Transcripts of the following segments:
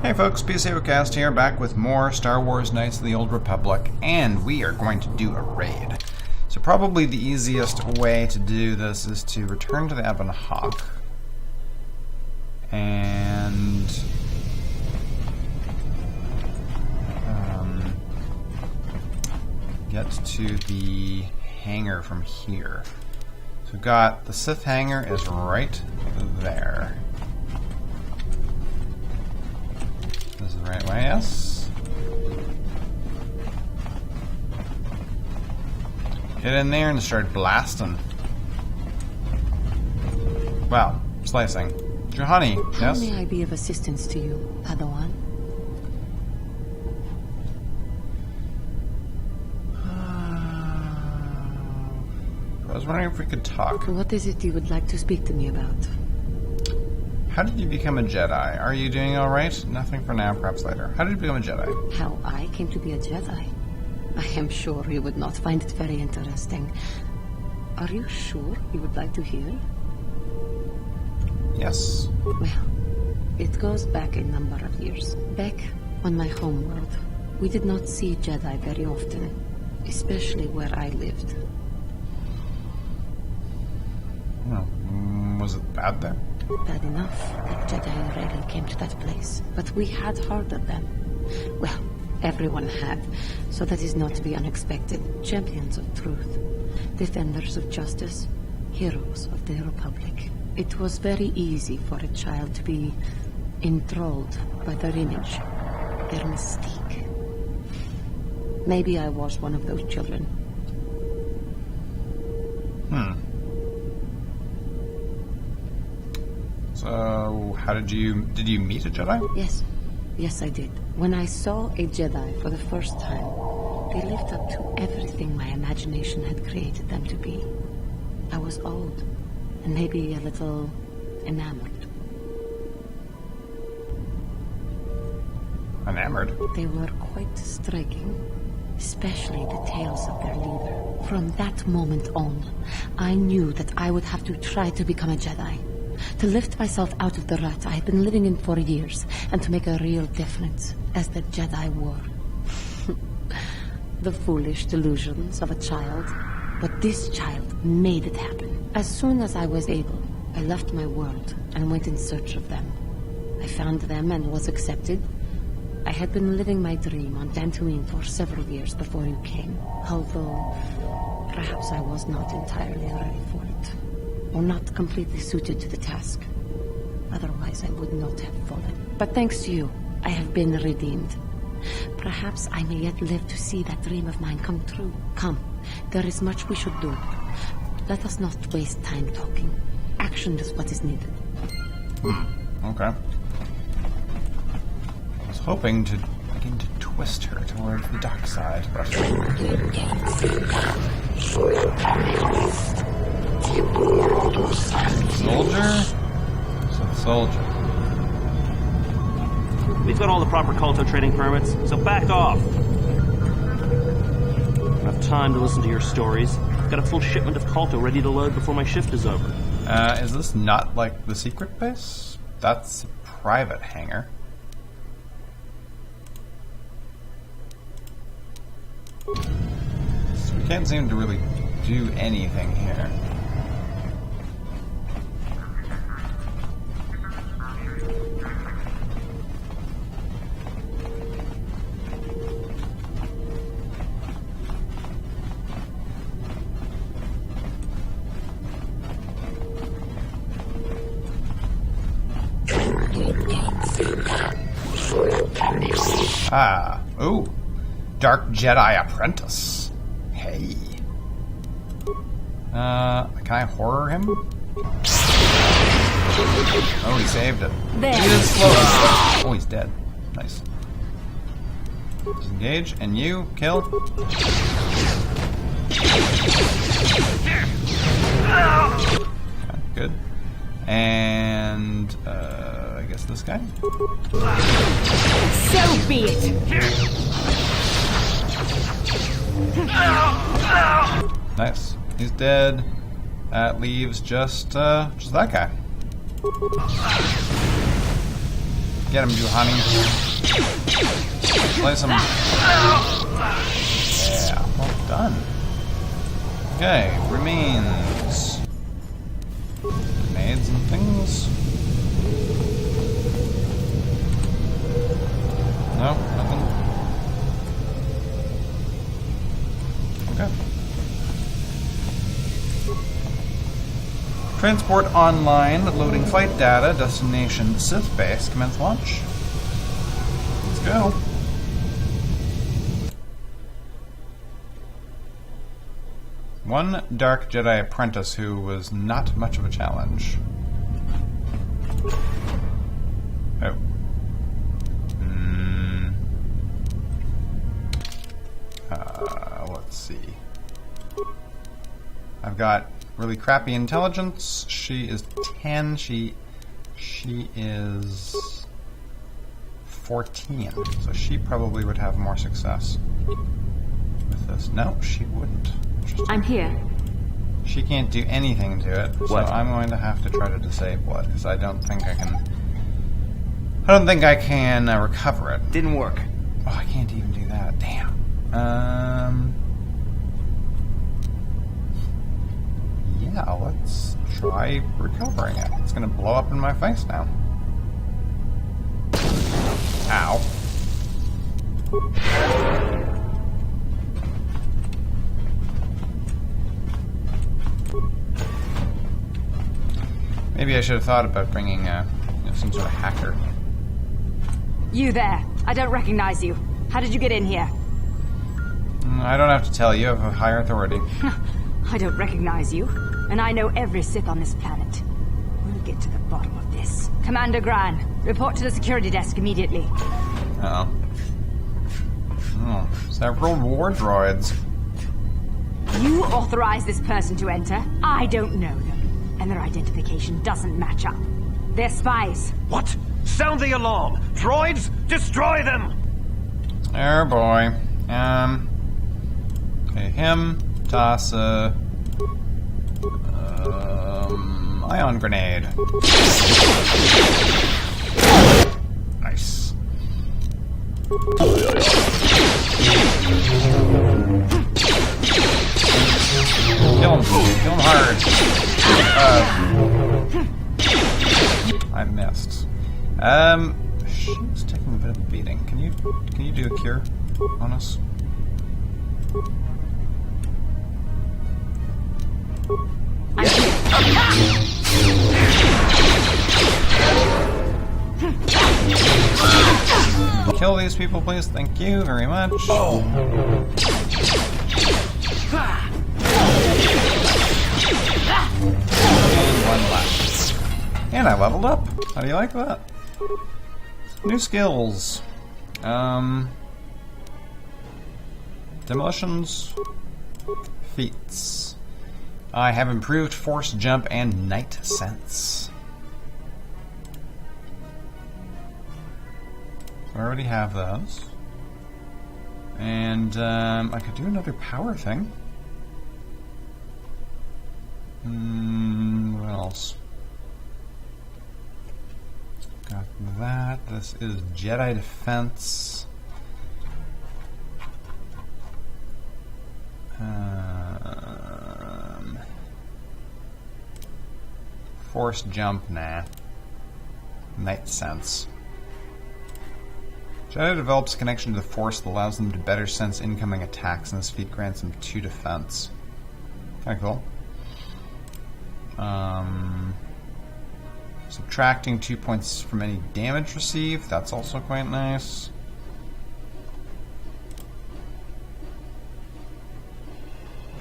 Hey folks, PCoutcast here, back with more Star Wars Knights of the Old Republic, and we are going to do a raid. So probably the easiest way to do this is to return to the Ebon Hawk, and get to the hangar from here. So we've got the Sith hangar is right there. This is the right way, yes. Get in there and start blasting. Wow, slicing. Johanny, How yes? may I be of assistance to you, Padawan? I was wondering if we could talk. What is it you would like to speak to me about? How did you become a Jedi? Are you doing alright? Nothing for now, perhaps later. How did you become a Jedi? How I came to be a Jedi? I am sure you would not find it very interesting. Are you sure you would like to hear? Yes. Well, it goes back a number of years. Back on my homeworld, we did not see Jedi very often, especially where I lived. Oh, was it bad there? Bad enough that Jedi rarely came to that place, but we had heard of them. Well, everyone had, so that is not to be unexpected. Champions of truth, defenders of justice, heroes of the Republic. It was very easy for a child to be enthralled by their image, their mystique. Maybe I was one of those children. So, how did you meet a Jedi? Yes I did. When I saw a Jedi for the first time, they lived up to everything my imagination had created them to be. I was old, and maybe a little enamored. Enamored? They were quite striking, especially the tales of their leader. From that moment on, I knew that I would have to try to become a Jedi. To lift myself out of the rut I had been living in for years, and to make a real difference, as the Jedi were. The foolish delusions of a child. But this child made it happen. As soon as I was able, I left my world and went in search of them. I found them and was accepted. I had been living my dream on Dantooine for several years before you came, although perhaps I was not entirely ready for it. Or not completely suited to the task. Otherwise, I would not have fallen. But thanks to you, I have been redeemed. Perhaps I may yet live to see that dream of mine come true. Come, there is much we should do. Let us not waste time talking. Action is what is needed. Okay. I was hoping to begin to twist her towards the dark side, but... Soldier? Soldier. We've got all the proper KOTOR trading permits, so back off. Don't have time to listen to your stories. Got a full shipment of KOTOR ready to load before my shift is over. Is this not like the secret base? That's a private hangar. So we can't seem to really do anything here. Ah, ooh. Dark Jedi Apprentice. Hey. Can I horror him? Oh, he saved it. There. He did slow. Oh, he's dead. Nice. Disengage, and you, kill. Okay, good. And, I guess this guy? So be it! Nice. He's dead. That leaves just that guy. Get him, you honey. Slice him. Yeah, well done. Okay, remains. Grenades and things. No, nothing. Okay. Transport online, loading flight data, destination Sith base, commence launch. Let's go. One Dark Jedi apprentice who was not much of a challenge. Oh. Let's see. I've got really crappy intelligence. She is 10. She is 14. So she probably would have more success with this. No, she wouldn't. I'm here. She can't do anything to it, so I'm going to have to try to disable it because I don't think I can. I don't think I can recover it. Didn't work. Oh, I can't even do that. Damn. Yeah, let's try recovering it. It's gonna blow up in my face now. Ow. Maybe I should have thought about bringing some sort of hacker. You there. I don't recognize you. How did you get in here? I don't have to tell you. I have a higher authority. I don't recognize you. And I know every Sith on this planet. We'll get to the bottom of this. Commander Gran, report to the security desk immediately. Uh-oh. Oh, several war droids. You authorized this person to enter. I don't know them. And their identification doesn't match up. They're spies. What? Sound the alarm! Droids, destroy them! Oh boy. Okay, him, Tassa. Ion grenade. Nice. Kill him hard. I missed. She's taking a bit of a beating. Can you do a cure on us? Kill these people, please. Thank you very much. Oh. And one left. And I leveled up. How do you like that? New skills. Demolitions. Feats. I have improved force jump and night sense. So I already have those. And I could do another power thing. What else? Got that. This is Jedi Defense. Force jump, nah. Night sense. Jedi develops a connection to the Force that allows them to better sense incoming attacks, and this feat grants them 2 defense. Kinda cool. Subtracting 2 points from any damage received, that's also quite nice.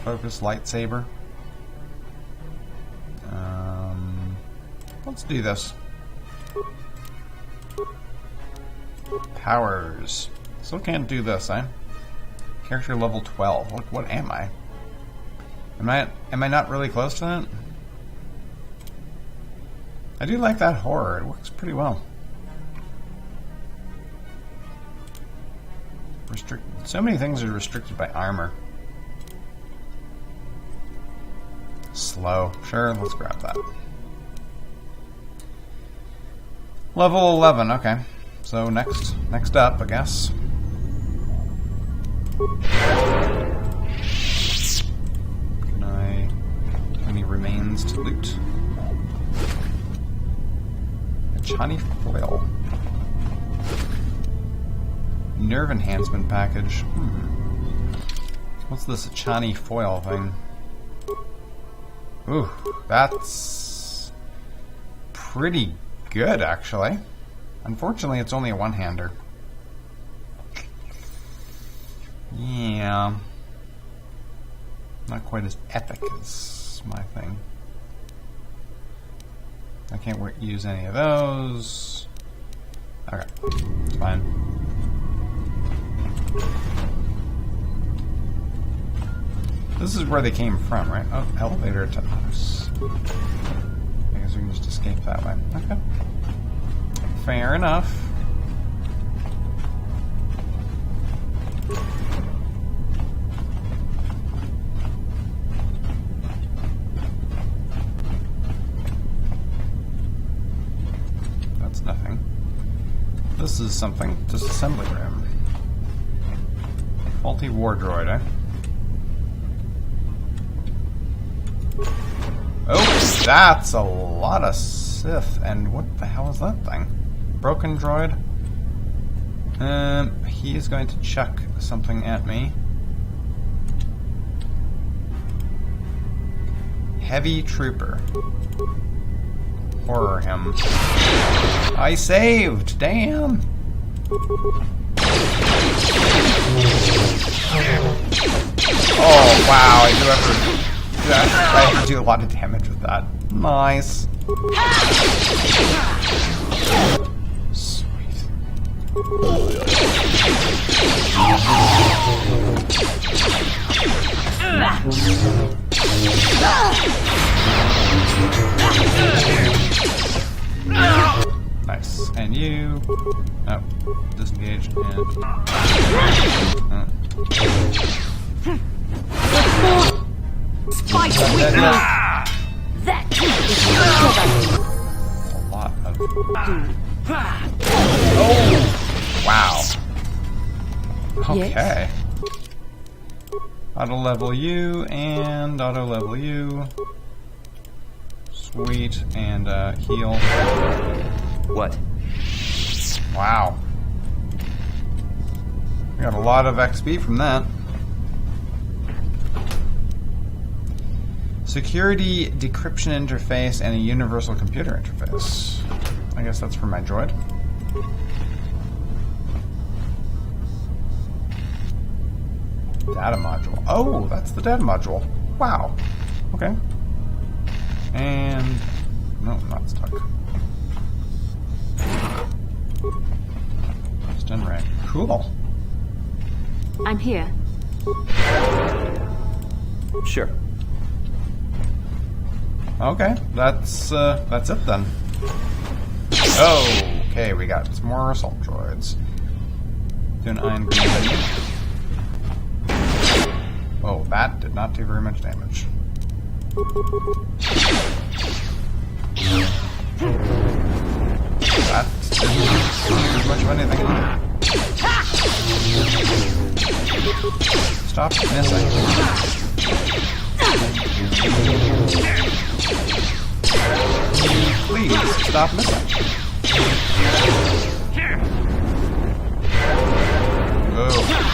Focus lightsaber. Let's do this. Powers. Still can't do this, eh? Character level 12. What am I? Am I not really close to that? I do like that horror. It works pretty well. So many things are restricted by armor. Slow. Sure, let's grab that. Level 11, okay. So next up, I guess. Any remains to loot? A Chani foil. Nerve enhancement package. What's this Chani foil thing? Ooh, that's pretty good, actually. Unfortunately, it's only a one-hander. Yeah. Not quite as epic as my thing. I can't use any of those. Okay, it's fine. This is where they came from, right? Oh, elevator to us. I guess we can just escape that way. Okay. Fair enough. That's nothing. This is something. Disassembly room. Faulty war droid, eh? Oh, that's a lot of Sith. And what the hell is that thing? Broken droid? He is going to chuck something at me. Heavy trooper. Horror him. I saved! Damn! Oh, wow, I have to do a lot of damage with that. Nice. Sweet. Nice. And you... Oh, disengage and... Spike with me! That a lot of... Oh! Wow. Okay. Yes. Auto level you and auto level you. Sweet. And heal. What? Wow. We got a lot of XP from that. Security decryption interface and a universal computer interface. I guess that's for my droid. Data module. Oh, that's the data module. Wow. Okay. And... no, not stuck. Just done right. Cool. I'm here. Sure. Okay, that's it then. Oh, okay, we got some more assault droids. Do an iron grenade. Oh, that did not do very much damage. That didn't do much of anything either. Stop missing. Please stop missing. Oh.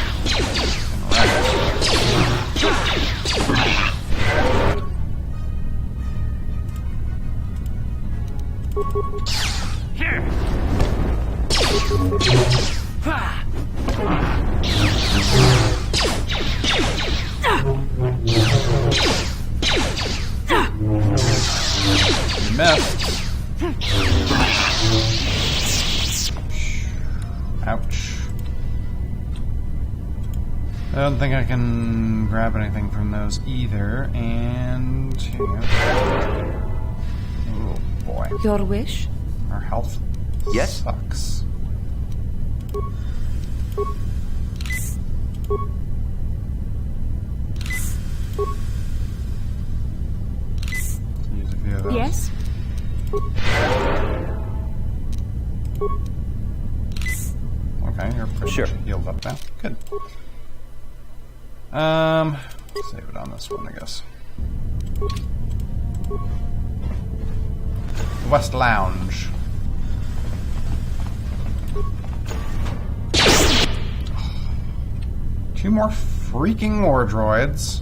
You missed. Ouch. I don't think I can grab anything from those either, and here we go. Oh boy. Your wish? Our health sucks. Use a few of those. Yes? Okay, you're pretty Sure. much healed up now. Good. Save it on this one, I guess. The West Lounge. Two more freaking war droids.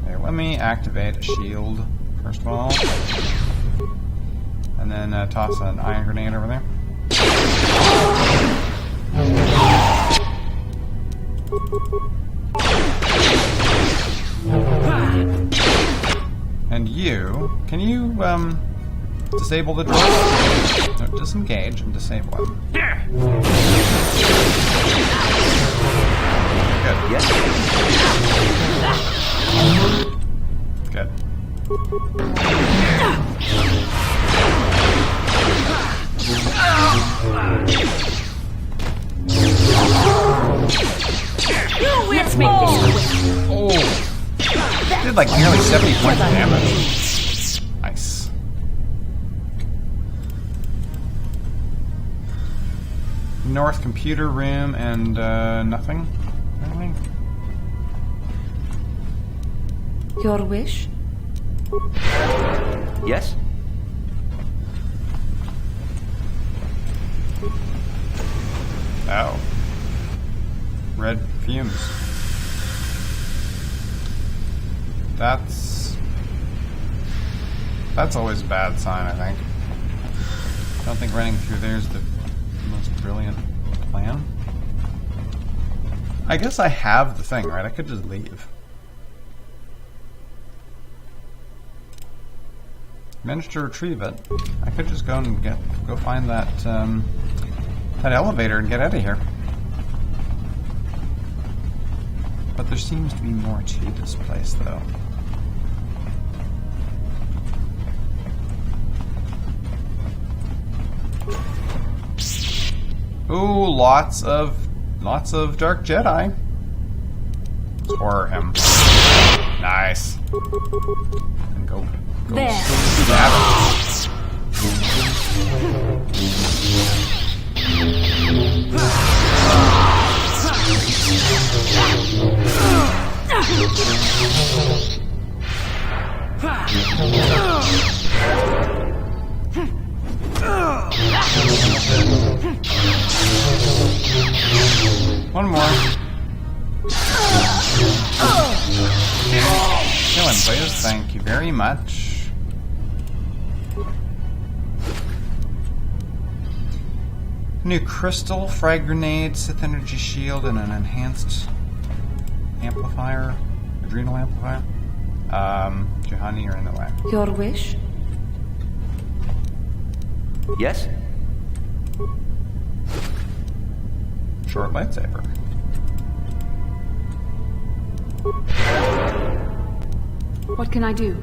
Okay, let me activate a shield first of all. And then toss an ion grenade over there. And you, can you disable the droid? No, disengage and disable it. Good. Yes. Good. Let's make this quick. Oh! Did like nearly 70 points of damage. Nice. North computer room and nothing. Anything? Your wish? Yes? Oh. Red fumes. That's always a bad sign, I think. I don't think running through there is the most brilliant plan. I guess I have the thing, right? I could just leave. Managed to retrieve it. I could just go and go find that that elevator and get out of here. But there seems to be more to this place, though. Ooh, lots of Dark Jedi. Let's horror him. Nice. And go There. stab One more. Kill him, please. Thank you very much. New crystal, frag grenade, Sith energy shield, and an enhanced amplifier, adrenal amplifier. Juhani, you're in the way. Your wish? Yes? Short lightsaber. What can I do?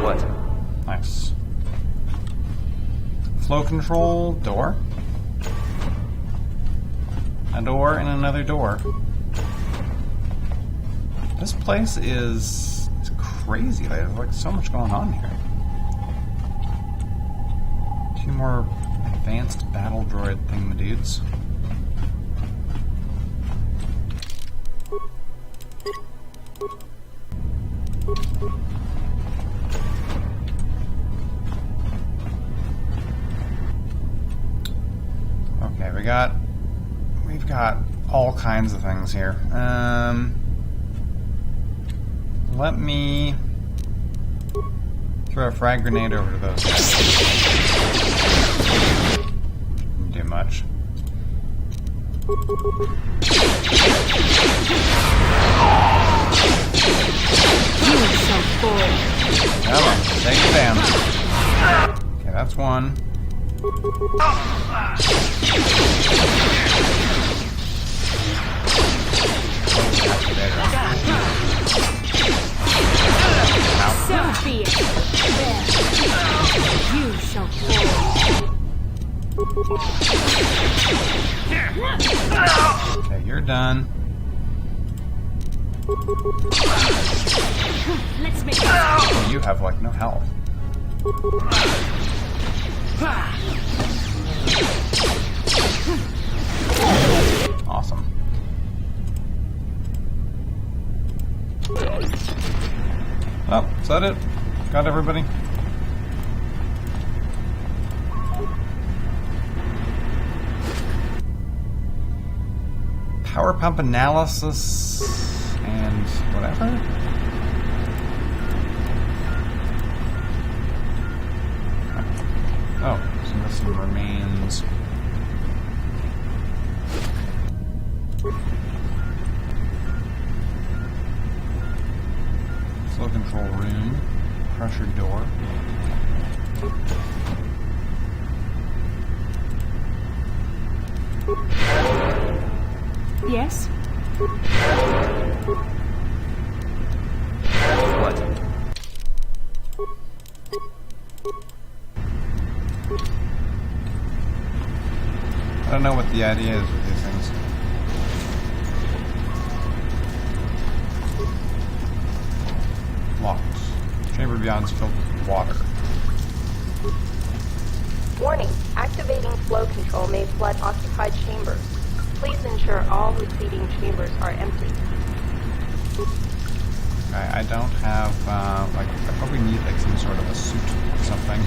What? Nice. Flow control, door. A door and another door. This place is crazy. There's like so much going on here. Two more advanced battle droid thingamadudes. Okay, we've got all kinds of things here. Let me throw a frag grenade over to those guys. Didn't do much. Come on, take it down. Okay, that's one. So be it. There. You shall fall. Okay, you're done. Let's make Oh, you have, like, no health. Awesome. Oh, is that it? Got everybody? Power pump analysis and whatever? Oh, so missing remains. Flow control room. Pressure door. Yes? What? I don't know what the idea is with these things. Locked. Chamber beyond's filled with water. Warning, activating flow control may flood occupied chambers. Please ensure all receding chambers are empty. Okay, I don't have, like, I probably need, like, some sort of a suit or something.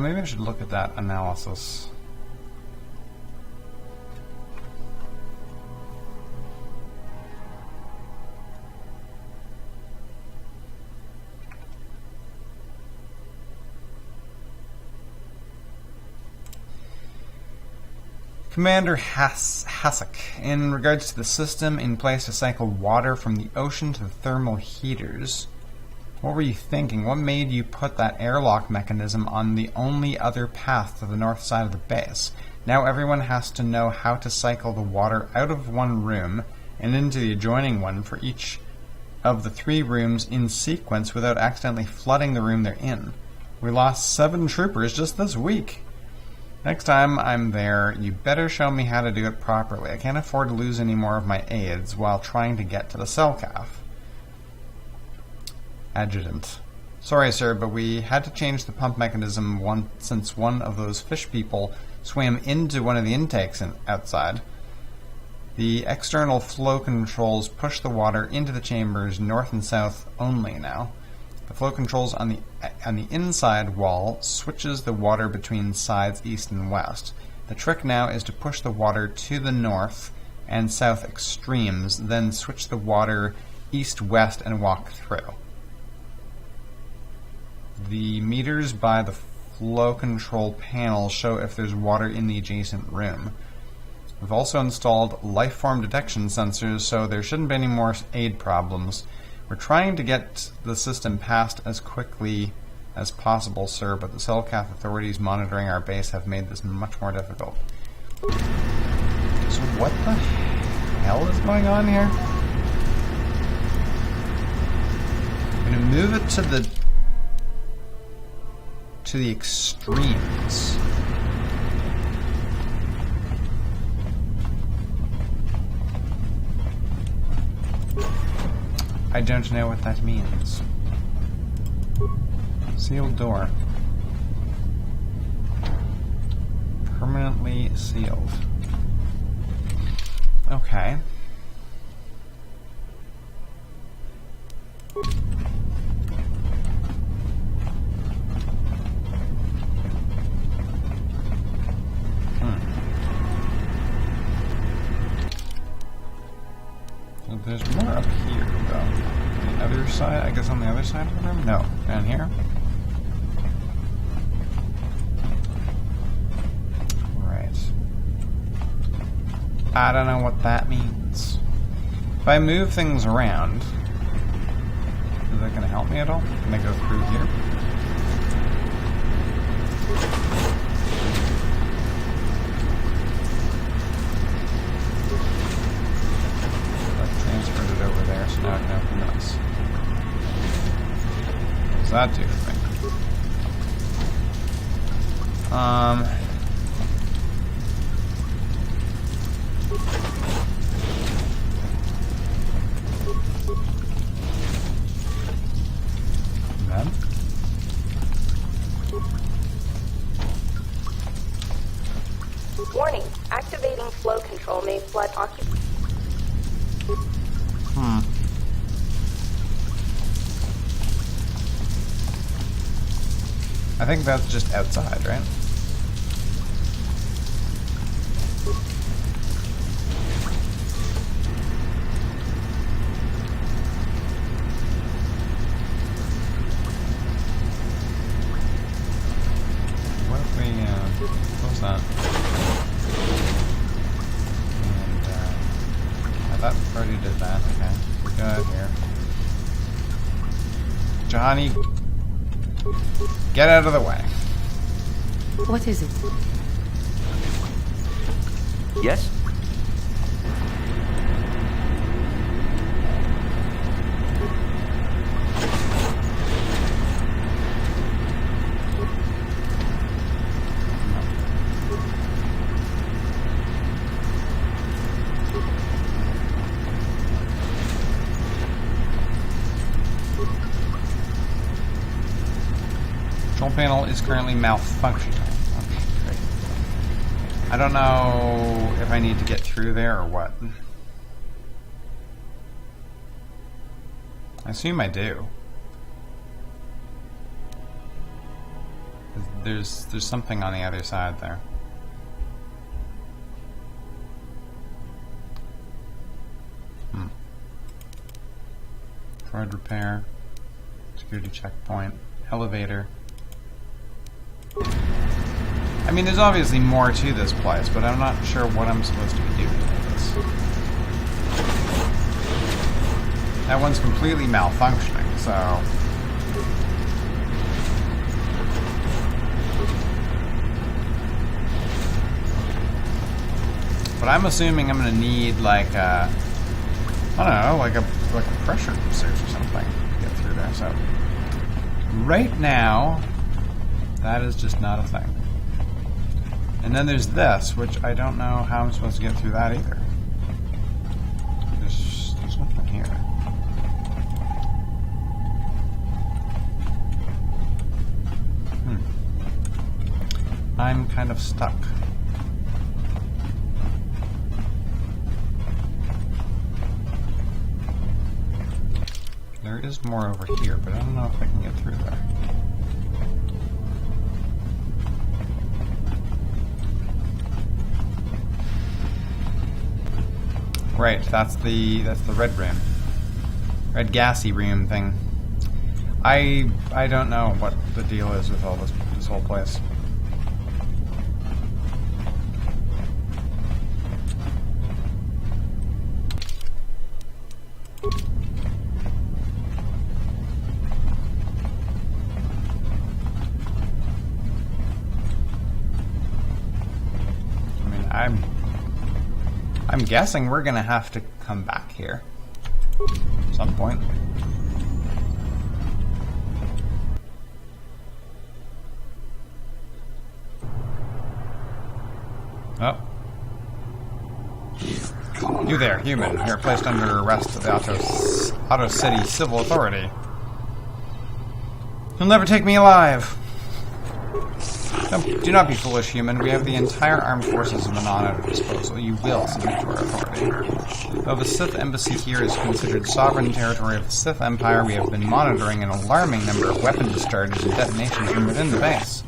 Maybe I should look at that analysis. Commander Hasek, in regards to the system in place to cycle water from the ocean to the thermal heaters, what were you thinking? What made you put that airlock mechanism on the only other path to the north side of the base? Now everyone has to know how to cycle the water out of one room and into the adjoining one for each of the 3 rooms in sequence without accidentally flooding the room they're in. We lost 7 troopers just this week. Next time I'm there, you better show me how to do it properly. I can't afford to lose any more of my aides while trying to get to the cell calf. Adjutant. Sorry, sir, but we had to change the pump mechanism since one of those fish people swam into one of the intakes outside. The external flow controls push the water into the chambers north and south only now. The flow controls on the inside wall switches the water between sides east and west. The trick now is to push the water to the north and south extremes, then switch the water east-west and walk through. The meters by the flow control panel show if there's water in the adjacent room. We've also installed lifeform detection sensors, so there shouldn't be any more aid problems. We're trying to get the system passed as quickly as possible, sir, but the Cellcath authorities monitoring our base have made this much more difficult. So what the hell is going on here? I'm going to move it to the extremes. I don't know what that means. Sealed door. Permanently sealed. Okay. So there's more up here, though. The other side, I guess on the other side of the room? No, down here. I don't know what that means. If I move things around, is that going to help me at all? Can I go through here? I've transferred it over there, so now I can open this. What does that do for me? Warning, activating flow control may flood occupied. I think that's just outside, right? What if we close that? And I thought we already did that. Okay, we got here. Johnny, get out of the way. What is it? Yes? Control panel is currently malfunctioning. Okay, great. I don't know if I need to get through there or what. I assume I do. There's something on the other side there. Droid repair, security checkpoint, elevator. I mean, there's obviously more to this place, but I'm not sure what I'm supposed to be doing with this. That one's completely malfunctioning, so... But I'm assuming I'm gonna need, like, I don't know, like a pressure search or something to get through there, so... Right now, that is just not a thing. And then there's this, which I don't know how I'm supposed to get through that either. There's nothing here. I'm kind of stuck. There is more over here, but I don't know if I can get through there. Right, that's the red room. Red gassy room thing. I don't know what the deal is with all this whole place. I mean, I'm guessing we're gonna have to come back here at some point. Oh. You there, human. You're placed under arrest of the Auto City Civil Authority. You'll never take me alive. Do not be foolish, human. We have the entire armed forces of Manon at our disposal. You will submit to our authority. Though the Sith embassy here is considered sovereign territory of the Sith Empire, we have been monitoring an alarming number of weapon discharges and detonations from within the base.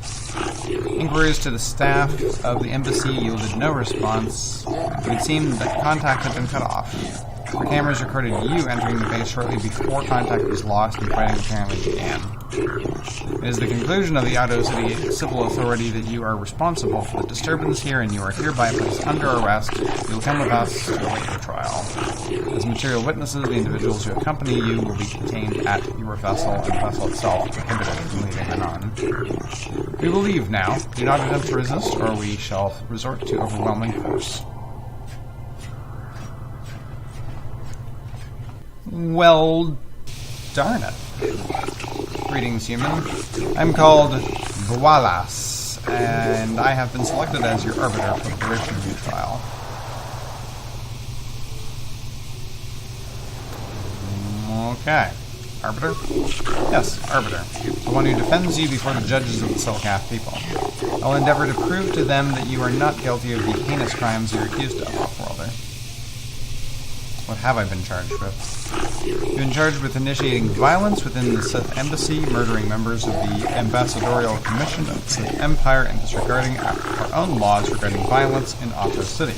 Inquiries to the staff of the embassy yielded no response. It would seem that contact had been cut off. Our cameras recorded you entering the base shortly before contact was lost and fighting apparently began. It is the conclusion of the Auto City Civil Authority that you are responsible for the disturbance here, and you are hereby placed under arrest. You will come with us to await your trial. As material witnesses, the individuals who accompany you will be detained at your vessel, and the vessel itself prohibited from leaving Manon. We will leave now. Do not attempt to resist, or we shall resort to overwhelming force. Well, darn it. Greetings, human. I'm called Vualas, and I have been selected as your arbiter for the duration of your trial. Okay. Arbiter? Yes, Arbiter. The one who defends you before the judges of the Selkath people. I'll endeavor to prove to them that you are not guilty of the heinous crimes you're accused of, Offworlder. What have I been charged with? You've been charged with initiating violence within the Sith Embassy, murdering members of the Ambassadorial Commission of the Sith Empire, and disregarding our own laws regarding violence in Otto City.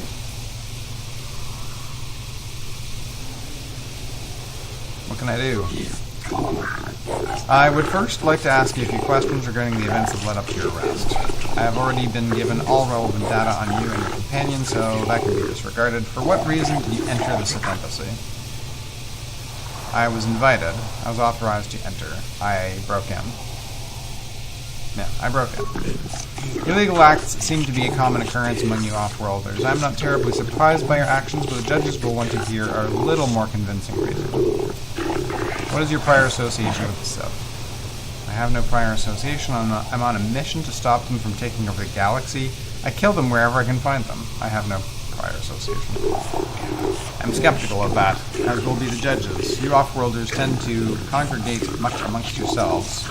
What can I do? I would first like to ask you a few questions regarding the events that led up to your arrest. I have already been given all relevant data on you and your companion, so that can be disregarded. For what reason did you enter the Sith Embassy? I was invited. I was authorized to enter. I broke in. Yeah, I broke in. Illegal acts seem to be a common occurrence among you off-worlders. I'm not terribly surprised by your actions, but the judges will want to hear a little more convincing reason. What is your prior association with the Sith? I have no prior association. I'm on a mission to stop them from taking over the galaxy. I kill them wherever I can find them. I have no prior association. I'm skeptical of that, as will be the judges. You off-worlders tend to congregate much amongst yourselves.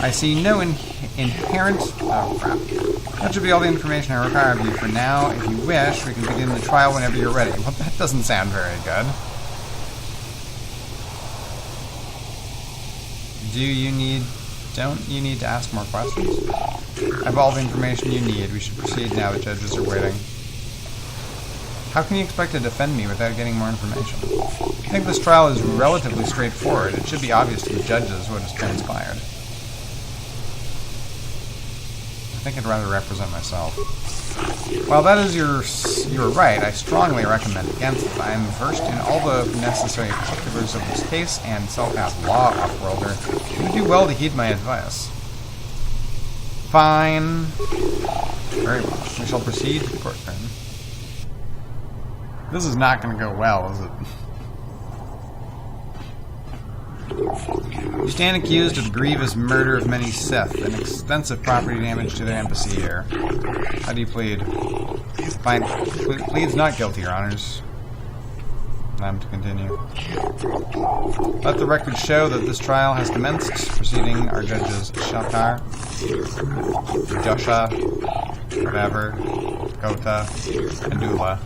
I see no inherent... Oh, crap. That should be all the information I require of you for now. If you wish, we can begin the trial whenever you're ready. Well, that doesn't sound very good. Don't you need to ask more questions? I have all the information you need. We should proceed now. The judges are waiting. How can you expect to defend me without getting more information? I think this trial is relatively straightforward. It should be obvious to the judges what has transpired. I think I'd rather represent myself. While that is your right, I strongly recommend against it. I am versed in all the necessary particulars of this case and Selkath law, Offworlder. You would do well to heed my advice. Fine. Very well. We shall proceed to the court room. This is not going to go well, is it? You stand accused of grievous murder of many Sith and extensive property damage to the embassy here. How do you plead? Fine. Pleads not guilty, Your Honors. I'm to continue. Let the record show that this trial has commenced. Proceeding our judges Shakar, Josha, whatever, Kota, and Dula.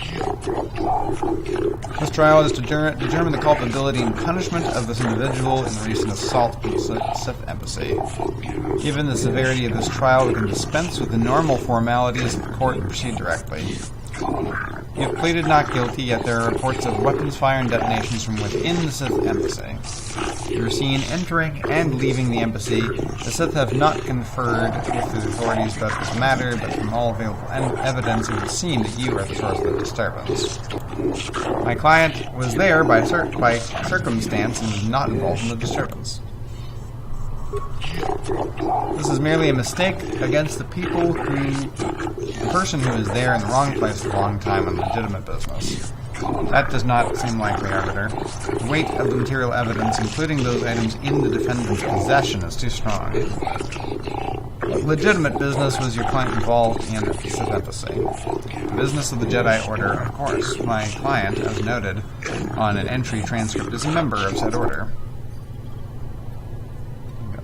This trial is to determine the culpability and punishment of this individual in the recent assault on the Sith Embassy. Given the severity of this trial, we can dispense with the normal formalities of the court and proceed directly. You have pleaded not guilty, yet there are reports of weapons fire and detonations from within the Sith Embassy. You were seen entering and leaving the embassy. The Sith have not conferred with the authorities about this matter, but from all available evidence it would seem that you are the source of the disturbance. My client was there by circumstance and was not involved in the disturbance. This is merely a mistake against the person who is there in the wrong place at the wrong time on legitimate business. That does not seem likely, Arbiter. The weight of the material evidence, including those items in the defendant's possession, is too strong. Legitimate business was your client involved in at the Sith Embassy. The business of the Jedi Order, of course. My client, as noted on an entry transcript, is a member of said order.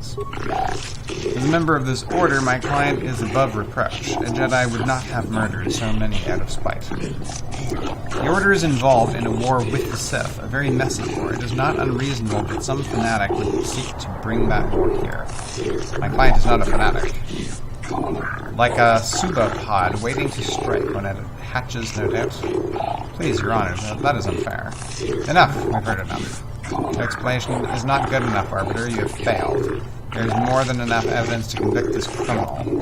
As a member of this order, my client is above reproach. A Jedi would not have murdered so many out of spite. The Order is involved in a war with the Sith, a very messy war. It is not unreasonable that some fanatic would seek to bring that war here. My client is not a fanatic. Like a pseudopod waiting to strike when it hatches, no doubt. Please, Your Honor, that is unfair. Enough. We've heard enough. Your explanation is not good enough, Arbiter. You have failed. There is more than enough evidence to convict this criminal.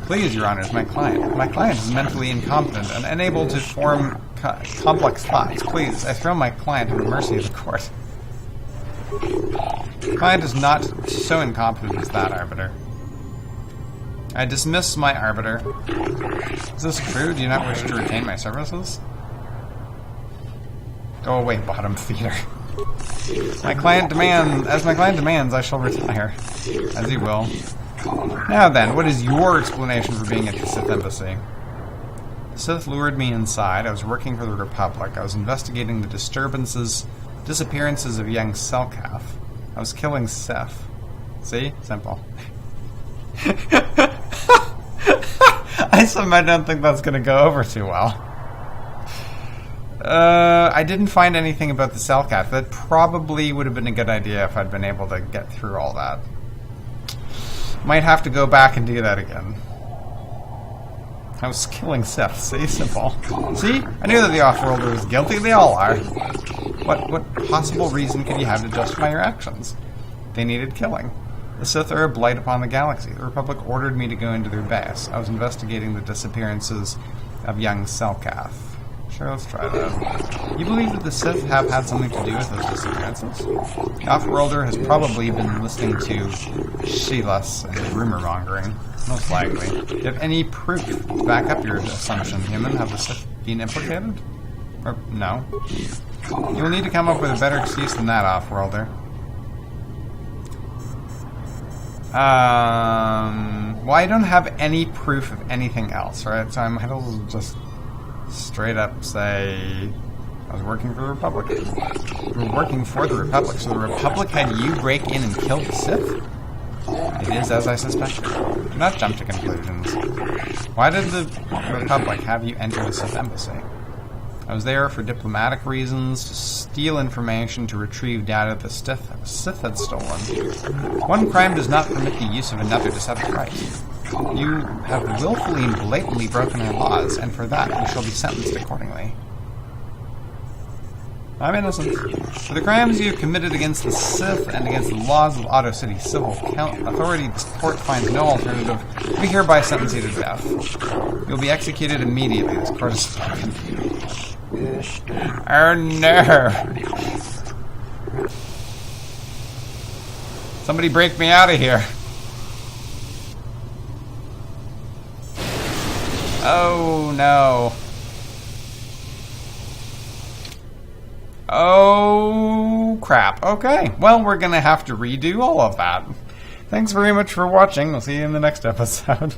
Please, Your Honors, my client is mentally incompetent and unable to form complex thoughts. Please, I throw my client at the mercy of the court. The client is not so incompetent as that, Arbiter. I dismiss my Arbiter. Is this true? Do you not wish to retain my services? Go away, bottom feeder. As my client demands, I shall retire. As you will. Now then, what is your explanation for being at the Sith Embassy? The Sith lured me inside. I was working for the Republic. I was investigating the disappearances of young Selkath. I was killing Sith. See? Simple. I don't think that's going to go over too well. I didn't find anything about the cell cache. That probably would have been a good idea if I'd been able to get through all that. Might have to go back and do that again. I was killing Sith. See? Simple. See? I knew that the Off-Worlder was guilty. They all are. What possible reason could you have to justify your actions? They needed killing. The Sith are a blight upon the galaxy. The Republic ordered me to go into their base. I was investigating the disappearances of young Selkath. Sure, let's try that. You believe that the Sith have had something to do with those disappearances? The Off-Worlder has probably been listening to Sheelas and rumor-mongering. Most likely. Do you have any proof to back up your assumption, human? Have the Sith been implicated? Or no? You will need to come up with a better excuse than that, Off-Worlder. Well, I don't have any proof of anything else, right? So I might as well just straight up say I was working for the Republic. You were working for the Republic, so the Republic had you break in and kill the Sith? It is as I suspected. Do not jump to conclusions. Why did the Republic have you enter the Sith embassy? I was there for diplomatic reasons, to steal information, to retrieve data the Sith had stolen. One crime does not permit the use of another to set it right. You have willfully and blatantly broken our laws, and for that you shall be sentenced accordingly. I'm innocent. For the crimes you have committed against the Sith and against the laws of Otto City civil authority, this court finds no alternative. We hereby sentence you to death. You'll be executed immediately. This court is spoken. Oh no! Somebody break me out of here. Oh no. Oh crap. Okay, well, we're gonna have to redo all of that. Thanks very much for watching. We'll see you in the next episode.